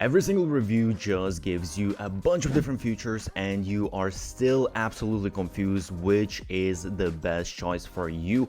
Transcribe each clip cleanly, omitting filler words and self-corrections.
Every single review just gives you a bunch of different features and you are still absolutely confused which is the best choice for you.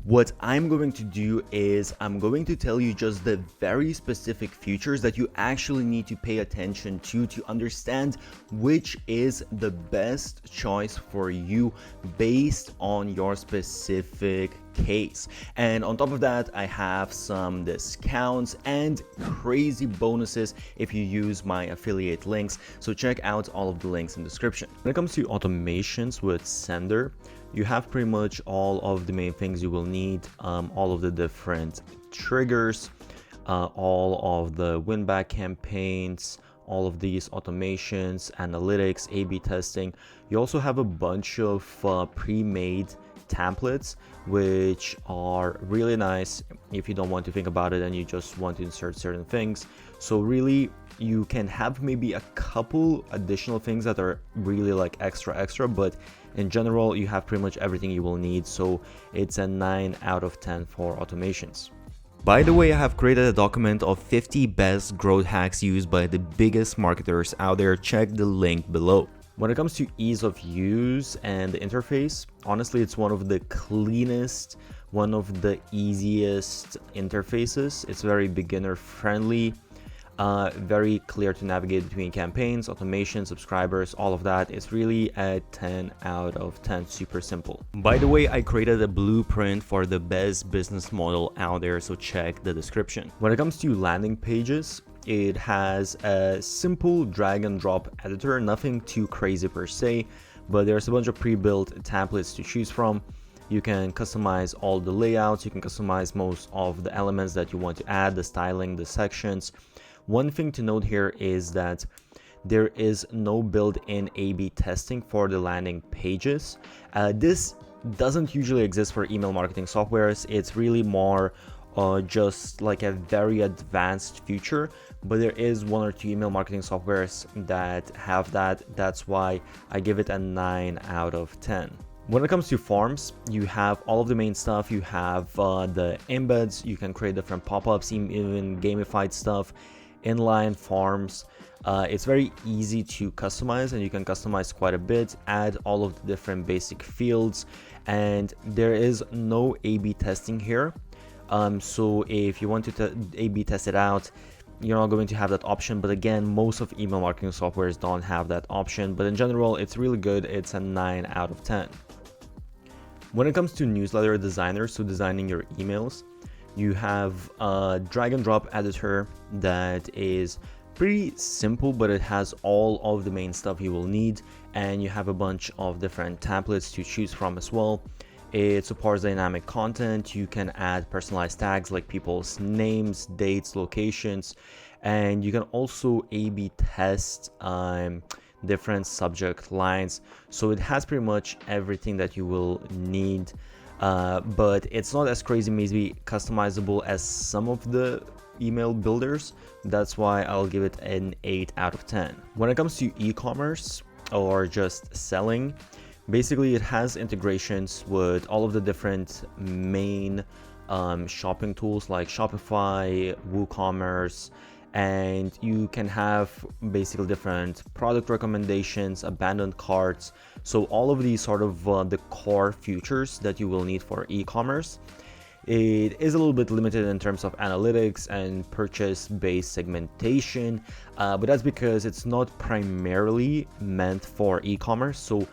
What I'm going to do is I'm going to tell you just the very specific features that you actually need to pay attention to understand which is the best choice for you based on your specific case. And on top of that, I have some discounts and crazy bonuses if you use my affiliate links, so check out all of the links in the description. When it comes to automations with Sender, you have pretty much all of the main things you will need, all of the different triggers, all of the win-back campaigns, all of these automations, analytics, A/B testing. You also have a bunch of pre-made templates which are really nice if you don't want to think about it and you just want to insert certain things. So really you can have maybe a couple additional things that are really like extra, but in general you have pretty much everything you will need, so it's a 9 out of 10 for automations. By the way, I have created a document of 50 best growth hacks used by the biggest marketers out there. Check the link below. When it comes to ease of use and the interface, honestly, it's one of the cleanest, one of the easiest interfaces. It's very beginner friendly, very clear to navigate between campaigns, automation, subscribers, all of that. It's really a 10 out of 10, super simple. By the way, I created a blueprint for the best business model out there, so check the description. When it comes to landing pages, it has a simple drag and drop editor, nothing too crazy per se, but there's a bunch of pre-built templates to choose from. You can customize all the layouts, you can customize most of the elements that you want to add, the styling, the sections. One thing to note here is that there is no built-in A/B testing for the landing pages. This doesn't usually exist for email marketing softwares. It's really more just like a very advanced feature, but there is one or two email marketing softwares that have that. That's why I give it a 9 out of 10. When it comes to forms, you have all of the main stuff. You have the embeds, you can create different pop-ups, even gamified stuff, inline forms. It's very easy to customize and you can customize quite a bit, add all of the different basic fields, and there is no A/B testing here. So if you want to A/B test it out, you're not going to have that option. But again, most of email marketing softwares don't have that option. But in general, it's really good. It's a 9 out of 10. When it comes to newsletter designer, so designing your emails, you have a drag and drop editor that is pretty simple, but it has all of the main stuff you will need. And you have a bunch of different templates to choose from as well. It supports dynamic content. You can add personalized tags like people's names, dates, locations, and you can also A/B test different subject lines. So it has pretty much everything that you will need, but it's not as crazy, maybe customizable as some of the email builders. That's why I'll give it an 8 out of 10. When it comes to e-commerce or just selling, basically it has integrations with all of the different main shopping tools like Shopify, WooCommerce, and you can have basically different product recommendations, abandoned carts. So all of these sort of the core features that you will need for e-commerce. It is a little bit limited in terms of analytics and purchase-based segmentation, but that's because it's not primarily meant for e-commerce. So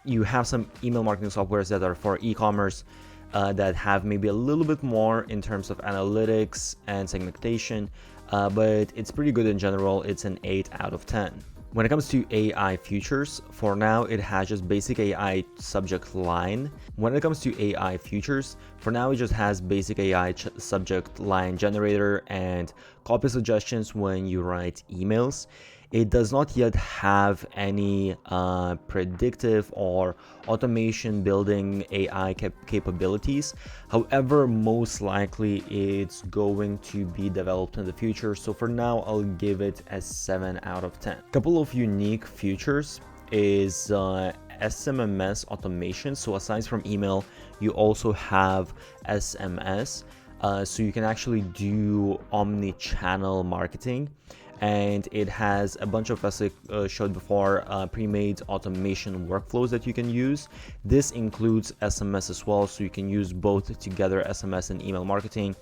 you have some email marketing softwares that are for e-commerce that have maybe a little bit more in terms of analytics and segmentation, but it's pretty good in general. It's an 8 out of 10. When it comes to AI features, for now it has just basic AI subject line. When it comes to AI features, for now it just has basic AI subject line generator and copy suggestions when you write emails. It does not yet have any predictive or automation building AI capabilities. However, most likely it's going to be developed in the future. So for now, I'll give it a 7 out of 10. A couple of unique features is SMMS automation. So aside from email, you also have SMS. So you can actually do omni-channel marketing. and it has a bunch of, as I showed before, pre-made automation workflows that you can use. This includes SMS as well, so you can use both together, SMS and email marketing.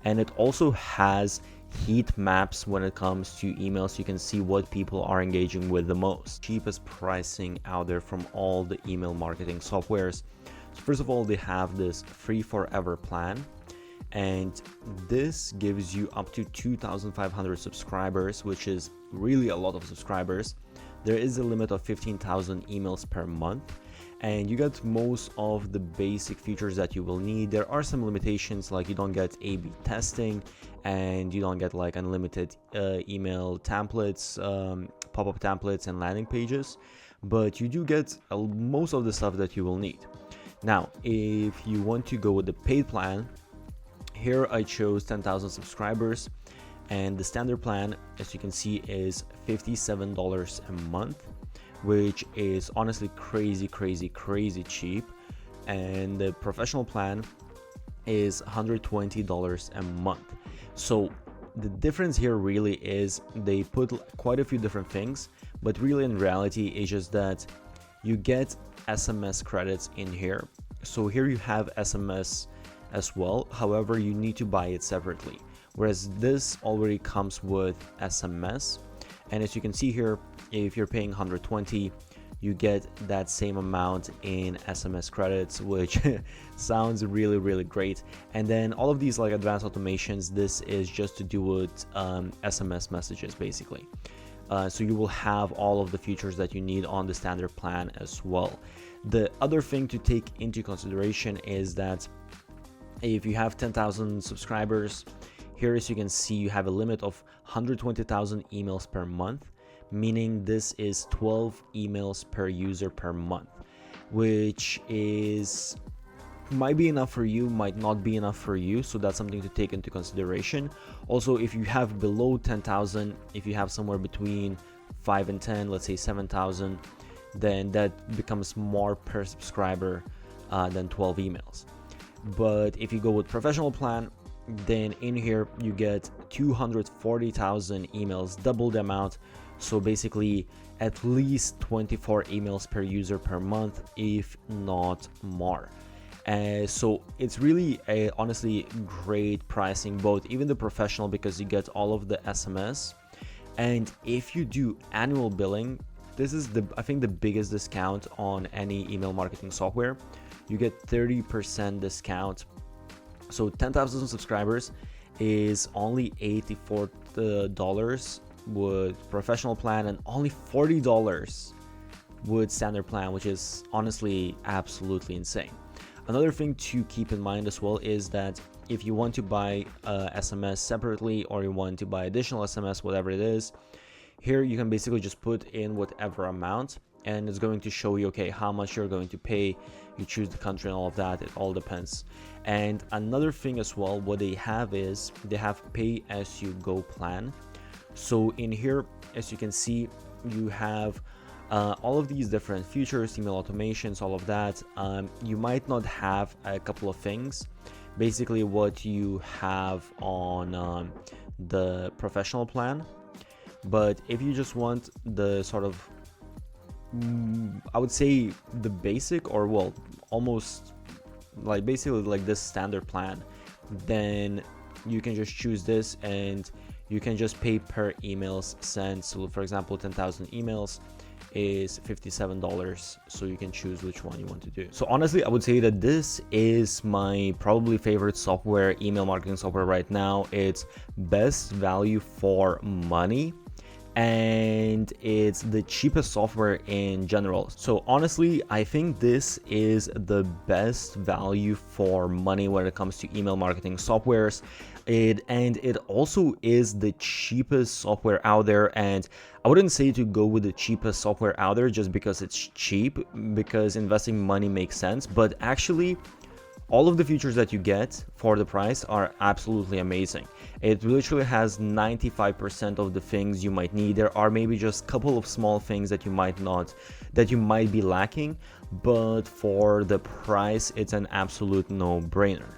And it also has heat maps when it comes to emails. You can see what people are engaging with the most. Cheapest pricing out there from all the email marketing softwares. So first of all, they have this free forever plan, and this gives you up to 2,500 subscribers, which is really a lot of subscribers. There is a limit of 15,000 emails per month, and you get most of the basic features that you will need. There are some limitations, like you don't get A/B testing, and you don't get like unlimited email templates, pop-up templates and landing pages, but you do get most of the stuff that you will need. Now, if you want to go with the paid plan, here I chose 10,000 subscribers, and the standard plan, as you can see, is $57 a month, which is honestly crazy cheap. And the professional plan is $120 a month. So the difference here really is they put quite a few different things, but really in reality it's just that you get SMS credits in here. So here you have SMS as well, however you need to buy it separately, whereas this already comes with SMS. And as you can see here, if you're paying 120, you get that same amount in SMS credits, which sounds really great. And then all of these like advanced automations, this is just to do with SMS messages basically. So you will have all of the features that you need on the standard plan as well. The other thing to take into consideration is that if you have 10,000 subscribers, here as you can see, you have a limit of 120,000 emails per month, meaning this is 12 emails per user per month, which is might be enough for you, might not be enough for you, so that's something to take into consideration. Also, if you have below 10,000, if you have somewhere between 5 and 10, let's say 7,000, then that becomes more per subscriber than 12 emails. But if you go with professional plan, then in here you get 240,000 emails, double the amount. So basically at least 24 emails per user per month, if not more. So it's really a honestly great pricing, both even the professional, because you get all of the SMS, and if you do annual billing, this is I think the biggest discount on any email marketing software. You get 30% discount. So 10,000 subscribers is only $84 with professional plan, and only $40 with standard plan, which is honestly absolutely insane. Another thing to keep in mind as well is that if you want to buy SMS separately, or you want to buy additional SMS, whatever it is, here you can basically just put in whatever amount, and it's going to show you, okay, how much you're going to pay. You choose the country and all of that, it all depends. And another thing as well, what they have is they have pay as you go plan. So in here, as you can see, you have all of these different features, email automations, all of that. You might not have a couple of things, basically what you have on the professional plan. But if you just want the sort of, I would say the basic, or well, almost like basically like this standard plan, then you can just choose this, and you can just pay per emails sent. So for example, 10,000 emails is $57, so you can choose which one you want to do. So honestly, I would say that this is my probably favorite software, email marketing software right now. It's best value for money, and it's the cheapest software in general. So honestly, I think this is the best value for money when it comes to email marketing softwares. And it also is the cheapest software out there. And I wouldn't say to go with the cheapest software out there just because it's cheap, because investing money makes sense, but actually all of the features that you get for the price are absolutely amazing. It literally has 95% of the things you might need. There are maybe just a couple of small things that you might be lacking, but for the price, it's an absolute no-brainer.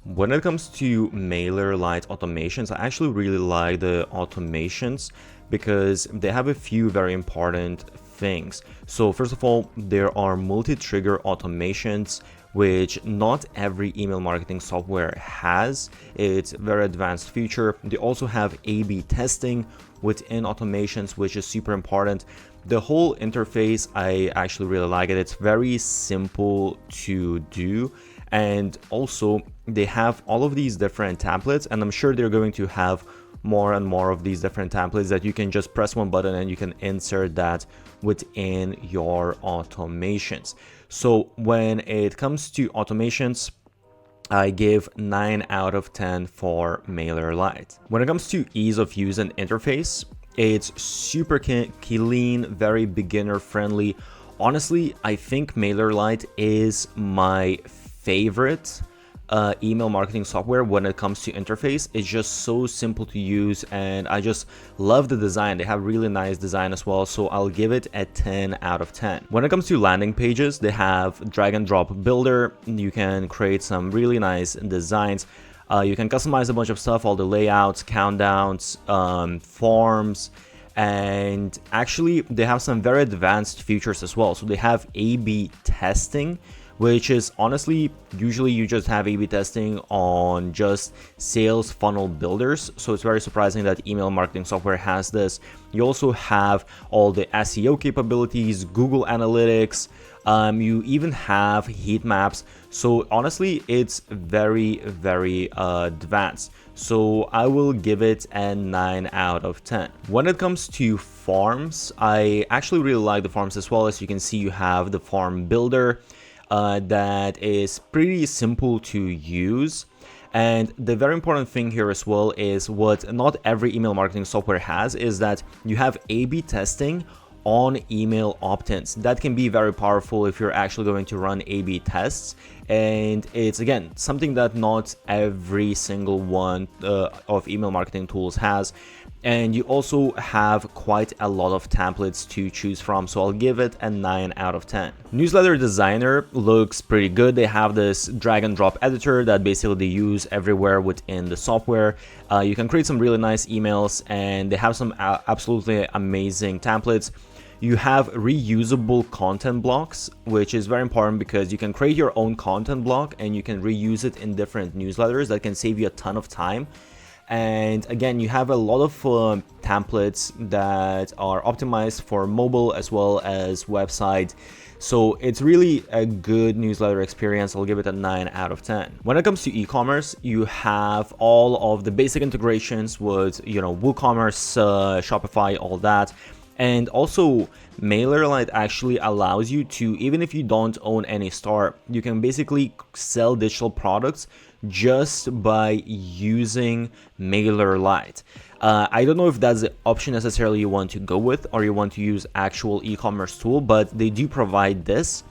When it comes to MailerLite automations, I actually really like the automations because they have a few very important things. So first of all, there are multi-trigger automations, which not every email marketing software has. It's a very advanced feature. They also have A/B testing within automations, which is super important. The whole interface, I actually really like it. It's very simple to do. And also they have all of these different templates, and I'm sure they're going to have more and more of these different templates that you can just press one button and you can insert that within your automations. So when it comes to automations, I give 9 out of 10 for MailerLite. When it comes to ease of use and interface, it's super clean, very beginner friendly. Honestly, I think MailerLite is my favorite email marketing software when it comes to interface. It's just so simple to use, and I just love the design. They have really nice design as well, so I'll give it a 10 out of 10. When it comes to landing pages, they have drag and drop builder. You can create some really nice designs. You can customize a bunch of stuff, all the layouts, countdowns, forms, and actually they have some very advanced features as well. So they have A/B testing, which is honestly, usually you just have A/B testing on just sales funnel builders. So it's very surprising that email marketing software has this. You also have all the SEO capabilities, Google Analytics. You even have heat maps. So honestly, it's very, very advanced. So I will give it a 9 out of 10. When it comes to forms, I actually really like the forms as well. As you can see, you have the form builder. That is pretty simple to use. And the very important thing here as well is what not every email marketing software has, is that you have A/B testing on email opt-ins. That can be very powerful if you're actually going to run A/B tests. And it's, again, something that not every single one of email marketing tools has. And you also have quite a lot of templates to choose from, so I'll give it a 9 out of 10. Newsletter Designer looks pretty good. They have this drag and drop editor that basically they use everywhere within the software. You can create some really nice emails, and they have some absolutely amazing templates. You have reusable content blocks, which is very important because you can create your own content block and you can reuse it in different newsletters. That can save you a ton of time. And again, you have a lot of templates that are optimized for mobile as well as website. So it's really a good newsletter experience. I'll give it a 9 out of 10. When it comes to e-commerce, you have all of the basic integrations with, WooCommerce, Shopify, all that. And also, MailerLite actually allows you to, even if you don't own any store, you can basically sell digital products just by using MailerLite. I don't know if that's the option necessarily you want to go with, or you want to use actual e-commerce tool, but they do provide this.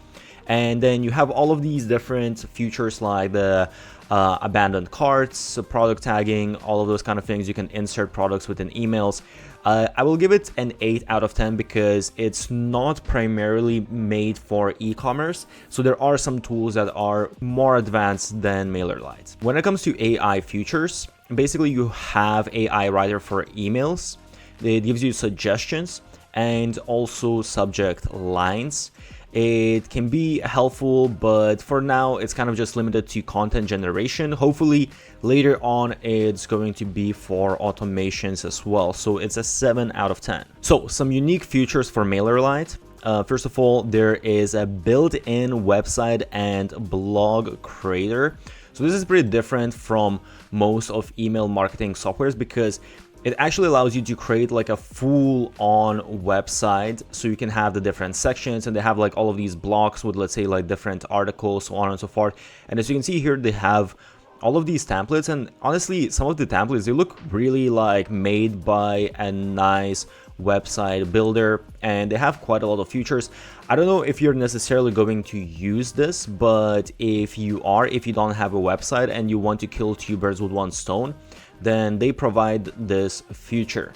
And then you have all of these different features like the abandoned carts, product tagging, all of those kind of things. You can insert products within emails. I will give it an 8 out of 10 because it's not primarily made for e-commerce. So there are some tools that are more advanced than MailerLite. When it comes to AI features, basically you have AI writer for emails. It gives you suggestions and also subject lines. It can be helpful, but for now it's kind of just limited to content generation. Hopefully later on it's going to be for automations as well. So it's a 7 out of 10. So some unique features for MailerLite. First of all, there is a built-in website and blog creator. So this is pretty different from most of email marketing softwares because it actually allows you to create like a full-on website, so you can have the different sections, and they have like all of these blocks with, let's say, like different articles, so on and so forth. And as you can see here, they have all of these templates, and honestly, some of the templates, they look really like made by a nice website builder, and they have quite a lot of features. I don't know if you're necessarily going to use this, but if you don't have a website and you want to kill 2 birds with 1 stone, then they provide this feature.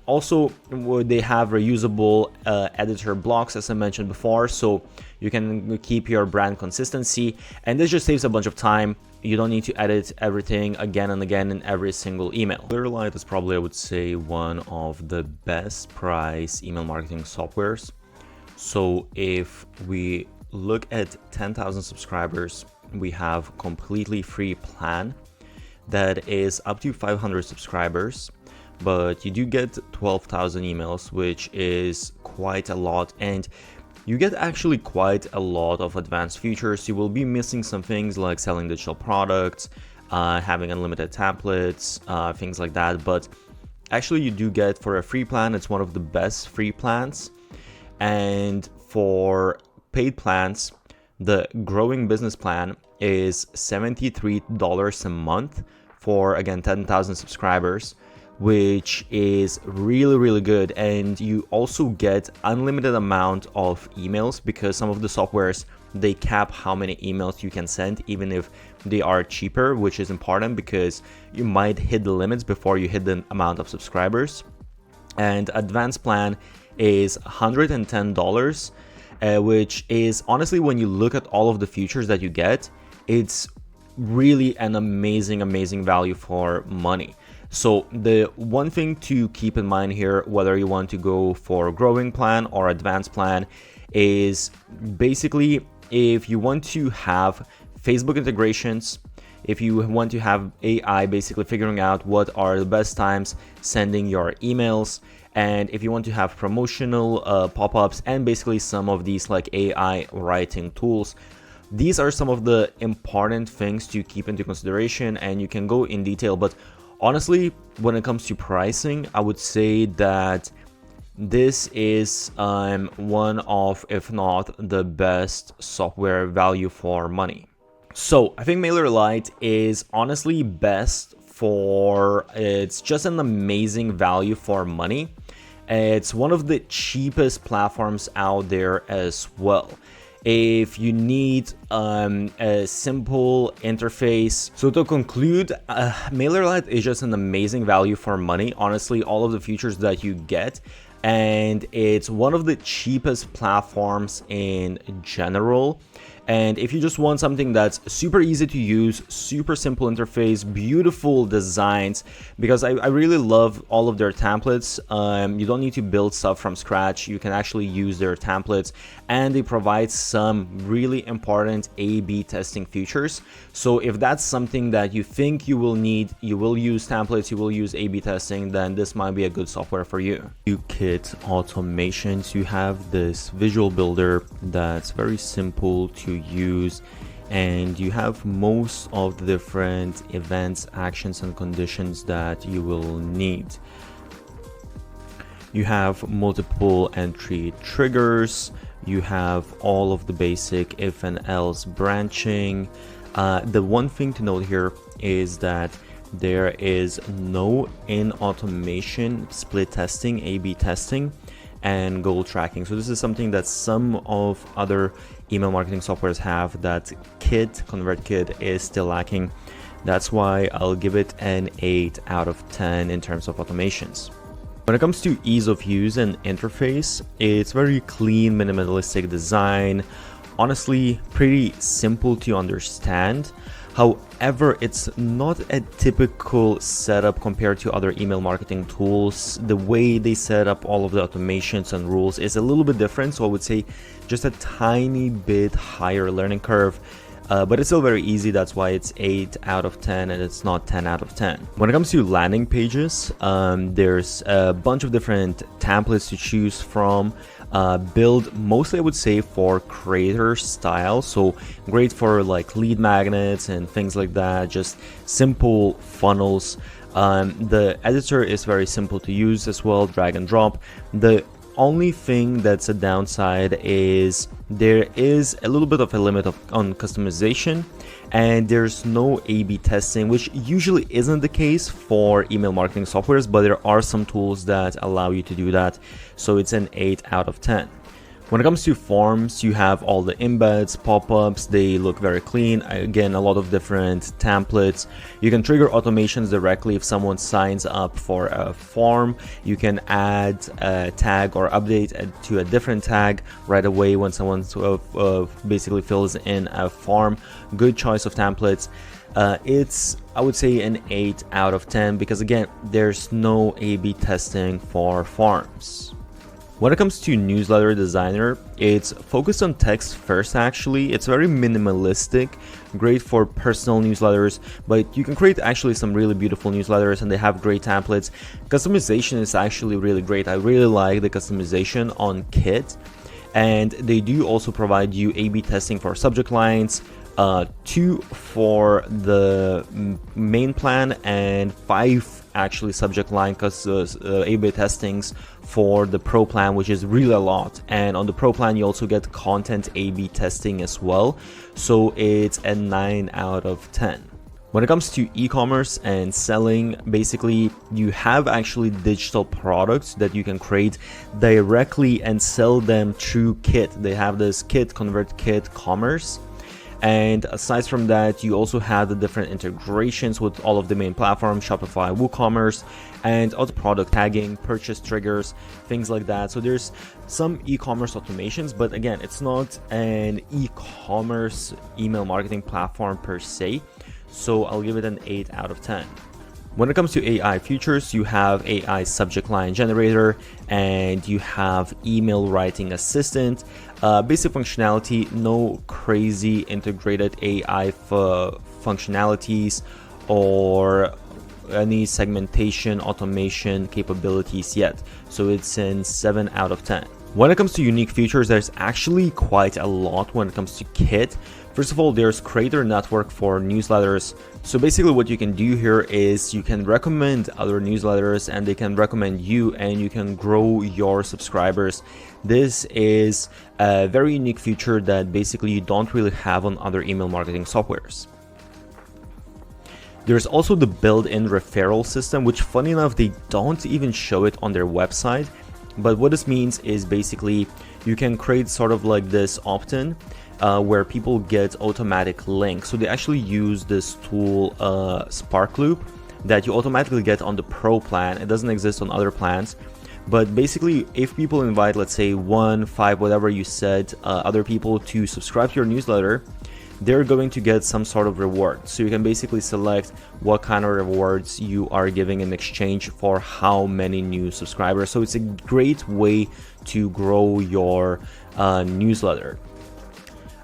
Also, they have reusable editor blocks, as I mentioned before, so you can keep your brand consistency, and this just saves a bunch of time. you don't need to edit everything again and again in every single email. MailerLite is probably, I would say, one of the best price email marketing softwares. So if we look at 10,000 subscribers, we have completely free plan that is up to 500 subscribers, but you do get 12,000 emails, which is quite a lot, and you get actually quite a lot of advanced features. You will be missing some things like selling digital products, having unlimited templates, things like that, but actually you do get, for a free plan, it's one of the best free plans. And for paid plans, the growing business plan is $73 a month for, again, 10,000 subscribers, which is really good. And you also get unlimited amount of emails, because some of the softwares, they cap how many emails you can send, even if they are cheaper, which is important because you might hit the limits before you hit the amount of subscribers. And advanced plan is $110, which is, honestly, when you look at all of the features that you get, it's really an amazing value for money. So the one thing to keep in mind here, whether you want to go for growing plan or advanced plan, is basically if you want to have Facebook integrations, if you want to have AI basically figuring out what are the best times sending your emails, and if you want to have promotional pop-ups and basically some of these like AI writing tools, these are some of the important things to keep into consideration, and you can go in detail. But honestly, when it comes to pricing, I would say that this is one of, if not the best software value for money. So I think MailerLite is honestly best for, it's just an amazing value for money. It's one of the cheapest platforms out there as well. If you need a simple interface. So to conclude, MailerLite is just an amazing value for money. Honestly, all of the features that you get, and it's one of the cheapest platforms in general. And if you just want something that's super easy to use, super simple interface, beautiful designs, because I really love all of their templates. You don't need to build stuff from scratch. You can actually use their templates, and they provide some really important A/B testing features. So if that's something that you think you will need, you will use templates, you will use A/B testing, then this might be a good software for you. ConvertKit automations, you have this visual builder that's very simple to use, and you have most of the different events, actions, and conditions that you will need. You have multiple entry triggers, you have all of the basic if and else branching. The one thing to note here is that there is no in automation split testing, A/B testing, and goal tracking. So this is something that some of other email marketing softwares have that ConvertKit is still lacking. That's why I'll give it an 8 out of 10 in terms of automations. When it comes to ease of use and interface, it's very clean, minimalistic design. Honestly, pretty simple to understand. However, it's not a typical setup compared to other email marketing tools. The way they set up all of the automations and rules is a little bit different. So I would say just a tiny bit higher learning curve, but it's still very easy. That's why it's 8 out of 10 and it's not 10 out of 10. When it comes to landing pages, there's a bunch of different templates to choose from. Build mostly, I would say, for creator style, so great for like lead magnets and things like that, just simple funnels. The editor is very simple to use as well, drag and drop. The only thing that's a downside is there is a little bit of a limit on customization, and there's no A/B testing, which usually isn't the case for email marketing softwares, but there are some tools that allow you to do that. So it's an 8 out of 10. When it comes to forms, you have all the embeds, pop-ups, they look very clean. Again, a lot of different templates. You can trigger automations directly if someone signs up for a form. You can add a tag or update to a different tag right away when someone basically fills in a form. Good choice of templates. It's, I would say, an 8 out of 10 because again, there's no A/B testing for forms. When it comes to newsletter designer, it's focused on text first actually. It's very minimalistic, great for personal newsletters, but you can create actually some really beautiful newsletters and they have great templates. Customization is actually really great. I really like the customization on Kit, and they do also provide you A/B testing for subject lines, 2 for the main plan and 5 actually subject line A/B testings for the pro plan, which is really a lot. And on the pro plan you also get content A/B testing as well, so it's a 9 out of 10. When it comes to e-commerce and selling, basically you have actually digital products that you can create directly and sell them through Kit. They have this Kit, ConvertKit commerce. And aside from that, you also have the different integrations with all of the main platforms, Shopify, WooCommerce, and other product tagging, purchase triggers, things like that. So there's some e-commerce automations, but again, it's not an e-commerce email marketing platform per se. So I'll give it an 8 out of 10. When it comes to AI features, you have AI subject line generator and you have email writing assistant. Basic functionality, no crazy integrated AI functionalities or any segmentation automation capabilities yet. So it's in 7 out of 10. When it comes to unique features, there's actually quite a lot when it comes to Kit. First of all, there's creator network for newsletters. So basically what you can do here is you can recommend other newsletters and they can recommend you and you can grow your subscribers. This is a very unique feature that basically you don't really have on other email marketing softwares. There's also the built-in referral system, which funny enough, they don't even show it on their website. But what this means is basically you can create sort of like this opt-in where people get automatic links. So they actually use this tool Sparkloop that you automatically get on the pro plan. It doesn't exist on other plans. But basically, if people invite, let's say 1, 5, whatever you said, other people to subscribe to your newsletter, they're going to get some sort of reward. So you can basically select what kind of rewards you are giving in exchange for how many new subscribers. So it's a great way to grow your newsletter.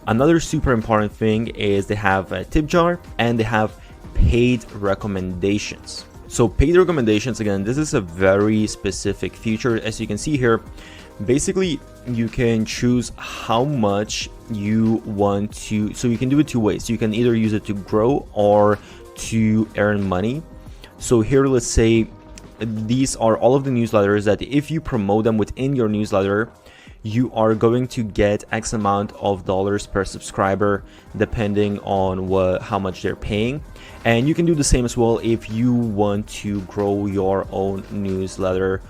Another super important thing is they have a tip jar and they have paid recommendations. So paid recommendations, again, this is a very specific feature. As you can see here, basically you can choose how much you want to, so you can do it 2 ways. You can either use it to grow or to earn money. So here, let's say these are all of the newsletters that if you promote them within your newsletter, you are going to get X amount of dollars per subscriber depending on how much they're paying. And you can do the same as well if you want to grow your own newsletter.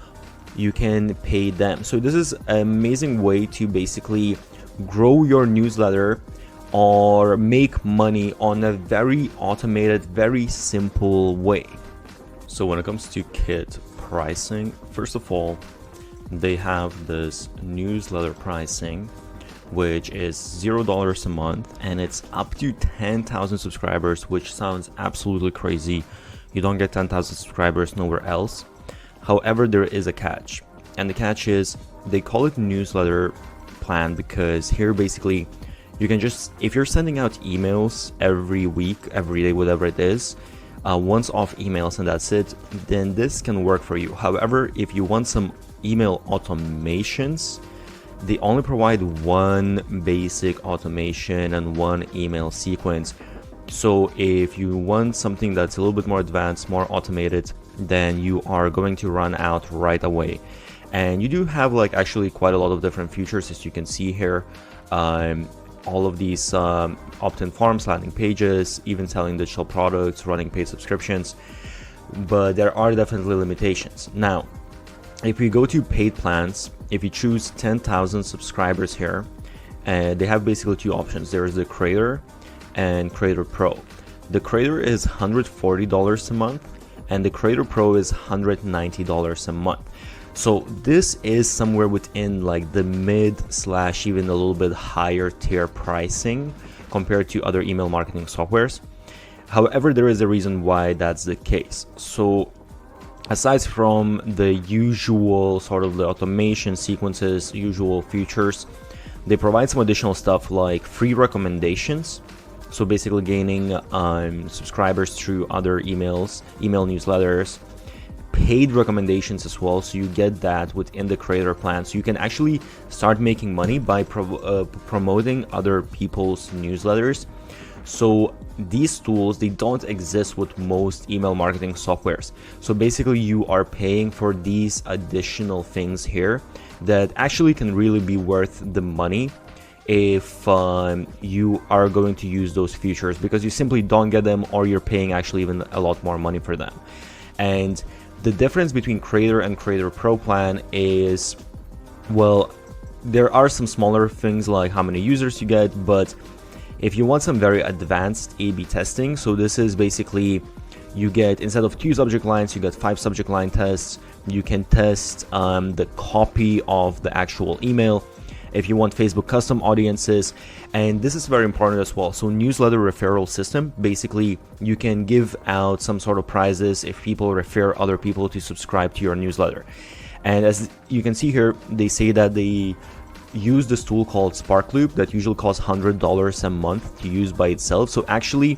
You can pay them. So this is an amazing way to basically grow your newsletter or make money on a very automated, very simple way. So when it comes to Kit pricing, first of all, they have this newsletter pricing, which is $0 a month, and it's up to 10,000 subscribers, which sounds absolutely crazy. You don't get 10,000 subscribers nowhere else. However, there is a catch, and the catch is they call it newsletter plan because here basically you can just, if you're sending out emails every week, every day, whatever it is, once off emails and that's it, then this can work for you. However, if you want some email automations, they only provide one basic automation and one email sequence. So if you want something that's a little bit more advanced, more automated, then you are going to run out right away. And you do have like actually quite a lot of different features, as you can see here. All of these opt-in forms, landing pages, even selling digital products, running paid subscriptions, but there are definitely limitations. Now, if we go to paid plans, if you choose 10,000 subscribers here, they have basically 2 options. There is the Creator and Creator Pro. The Creator is $140 a month and the Creator Pro is $190 a month. So this is somewhere within like the mid / even a little bit higher tier pricing compared to other email marketing softwares. However, there is a reason why that's the case. So aside from the usual sort of the automation sequences, usual features, they provide some additional stuff like free recommendations. So basically gaining subscribers through other email newsletters, paid recommendations as well, so you get that within the creator plan, so you can actually start making money by promoting other people's newsletters. So these tools, they don't exist with most email marketing softwares. So basically you are paying for these additional things here that actually can really be worth the money if you are going to use those features, because you simply don't get them, or you're paying actually even a lot more money for them. And the difference between Creator and Creator Pro plan is, well, there are some smaller things like how many users you get, but if you want some very advanced A/B testing, so this is basically you get, instead of 2 subject lines, you get 5 subject line tests. You can test the copy of the actual email. If you want Facebook custom audiences, and this is very important as well. So newsletter referral system, basically you can give out some sort of prizes if people refer other people to subscribe to your newsletter. And as you can see here, they say that they use this tool called SparkLoop that usually costs $100 a month to use by itself. So actually,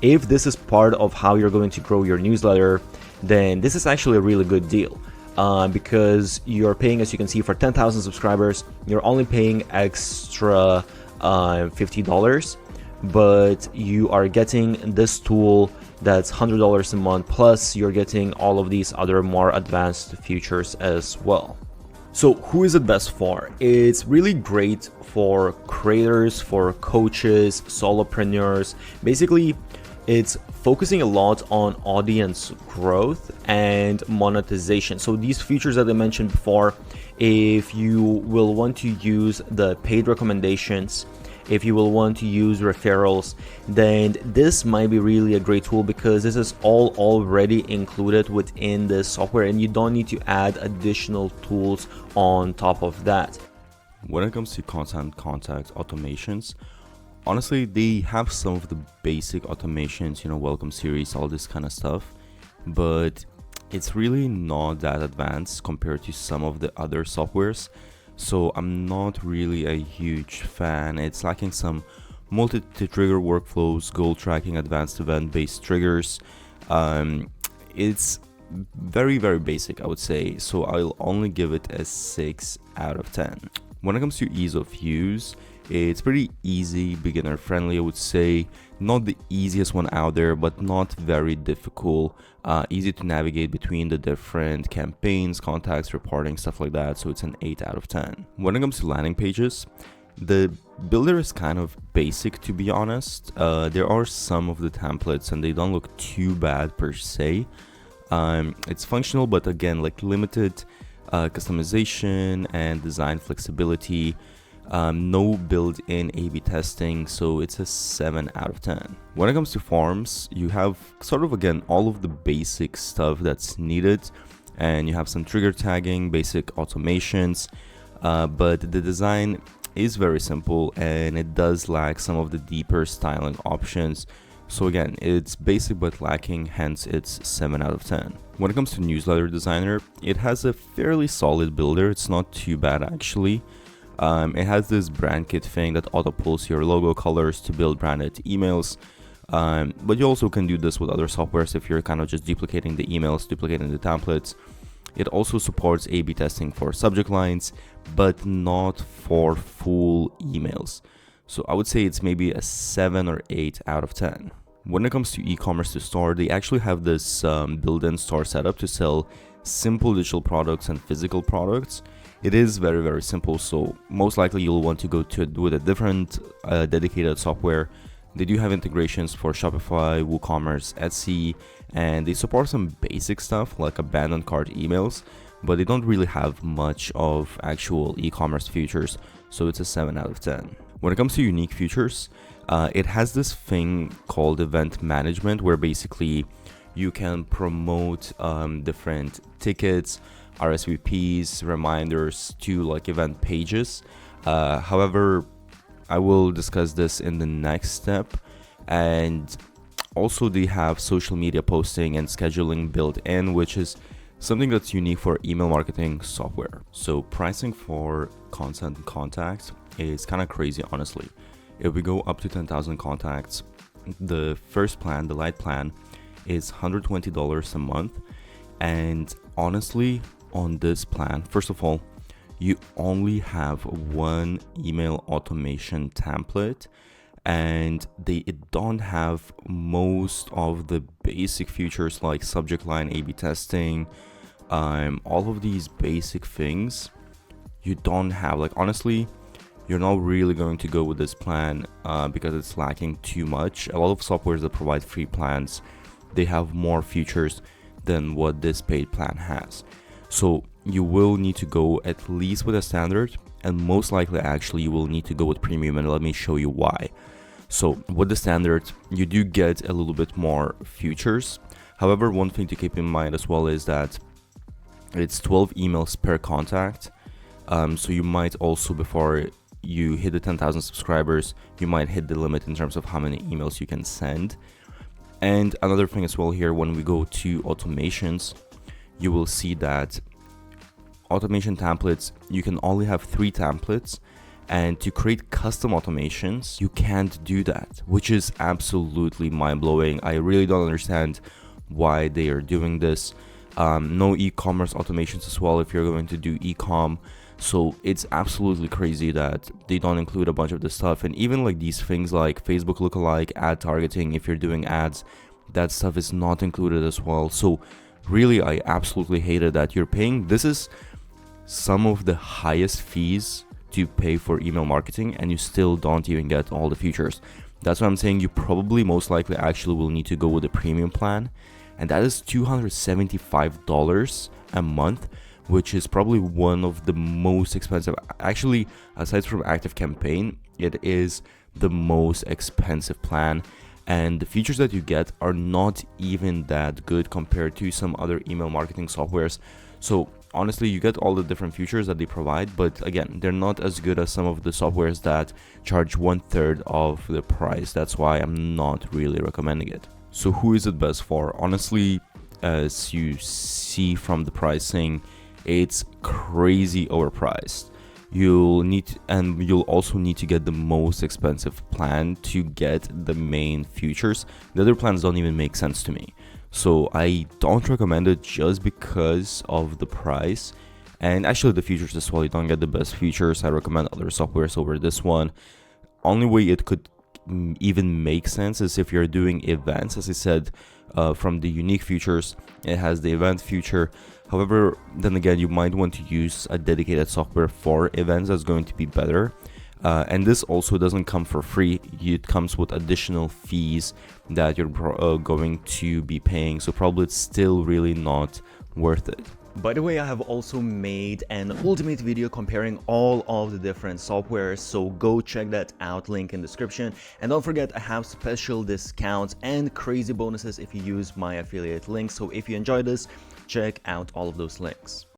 if this is part of how you're going to grow your newsletter, then this is actually a really good deal. Because you're paying, as you can see, for 10,000 subscribers, you're only paying extra $50, but you are getting this tool that's $100 a month, plus you're getting all of these other more advanced features as well. So who is it best for? It's really great for creators, for coaches, solopreneurs. Basically, it's focusing a lot on audience growth and monetization. So these features that I mentioned before, if you will want to use the paid recommendations, if you will want to use referrals, then this might be really a great tool, because this is all already included within the software and you don't need to add additional tools on top of that. When it comes to contact automations, honestly, they have some of the basic automations, welcome series, all this kind of stuff, but it's really not that advanced compared to some of the other softwares. So I'm not really a huge fan. It's lacking some multi-trigger workflows, goal tracking, advanced event-based triggers. It's very, very basic, I would say. So I'll only give it a 6 out of 10. When it comes to ease of use, it's pretty easy, beginner friendly, I would say. Not the easiest one out there, but not very difficult. Easy to navigate between the different campaigns, contacts, reporting, stuff like that. So it's an 8 out of 10. When it comes to landing pages, the builder is kind of basic, to be honest. There are some of the templates and they don't look too bad per se. It's functional, but again, like limited customization and design flexibility. No built-in A/B testing, so it's a 7 out of 10. When it comes to forms, you have sort of, again, all of the basic stuff that's needed, and you have some trigger tagging, basic automations, but the design is very simple and it does lack some of the deeper styling options. So again, it's basic but lacking, hence it's 7 out of 10. When it comes to newsletter designer, it has a fairly solid builder. It's not too bad actually. It has this brand kit thing that auto pulls your logo colors to build branded emails, but you also can do this with other softwares if you're kind of just duplicating the emails, duplicating the templates. It also supports A/B testing for subject lines, but not for full emails. So I would say it's maybe a 7 or 8 out of 10. When it comes to e-commerce to store, they actually have this built-in store setup to sell simple digital products and physical products. It is very, very simple, so most likely you'll want to go with a different dedicated software. They do have integrations for Shopify, WooCommerce, Etsy, and they support some basic stuff like abandoned cart emails, but they don't really have much of actual e-commerce features, so it's a 7 out of 10. When it comes to unique features, it has this thing called event management, where basically you can promote different tickets, RSVPs, reminders to like event pages. However, I will discuss this in the next step. And also they have social media posting and scheduling built in, which is something that's unique for email marketing software. So pricing for content and contacts is kind of crazy, honestly. If we go up to 10,000 contacts, the first plan, the light plan, is $120 a month. And honestly, on this plan, first of all, you only have one email automation template, and it don't have most of the basic features like subject line A/B testing, all of these basic things you don't have. Like, honestly, you're not really going to go with this plan because it's lacking too much. A lot of softwares that provide free plans, they have more features than what this paid plan has. So you will need to go at least with a standard, and most likely actually you will need to go with premium, and let me show you why. So with the standard, you do get a little bit more features. However, one thing to keep in mind as well is that it's 12 emails per contact. So you might also, before you hit the 10,000 subscribers, you might hit the limit in terms of how many emails you can send. And another thing as well here, when we go to automations, you will see that automation templates, you can only have 3 templates, and to create custom automations, you can't do that, which is absolutely mind-blowing. I really don't understand why they are doing this. No e-commerce automations as well if you're going to do e-com. So it's absolutely crazy that they don't include a bunch of this stuff. And even like these things like Facebook lookalike, ad targeting, if you're doing ads, that stuff is not included as well. So really, I absolutely hated that you're paying. This is some of the highest fees to pay for email marketing, and you still don't even get all the features. That's what I'm saying. You probably most likely actually will need to go with a premium plan, and that is $275 a month, which is probably one of the most expensive. Actually, aside from ActiveCampaign, it is the most expensive plan, and the features that you get are not even that good compared to some other email marketing softwares. So honestly, you get all the different features that they provide, but again, they're not as good as some of the softwares that charge 1/3 of the price. That's why I'm not really recommending it. So who is it best for? Honestly, as you see from the pricing, it's crazy overpriced. You'll also need to get the most expensive plan to get the main features. The other plans don't even make sense to me. So I don't recommend it just because of the price, and actually the features as well. You don't get the best features. I recommend other softwares over this one. Only way it could even make sense is if you're doing events. As I said, from the unique features, it has the event feature. However, then again, you might want to use a dedicated software for events that's going to be better. And this also doesn't come for free. It comes with additional fees that you're going to be paying. So probably it's still really not worth it. By the way, I have also made an ultimate video comparing all of the different softwares, so go check that out, link in description. And don't forget, I have special discounts and crazy bonuses if you use my affiliate link. So if you enjoyed this, check out all of those links.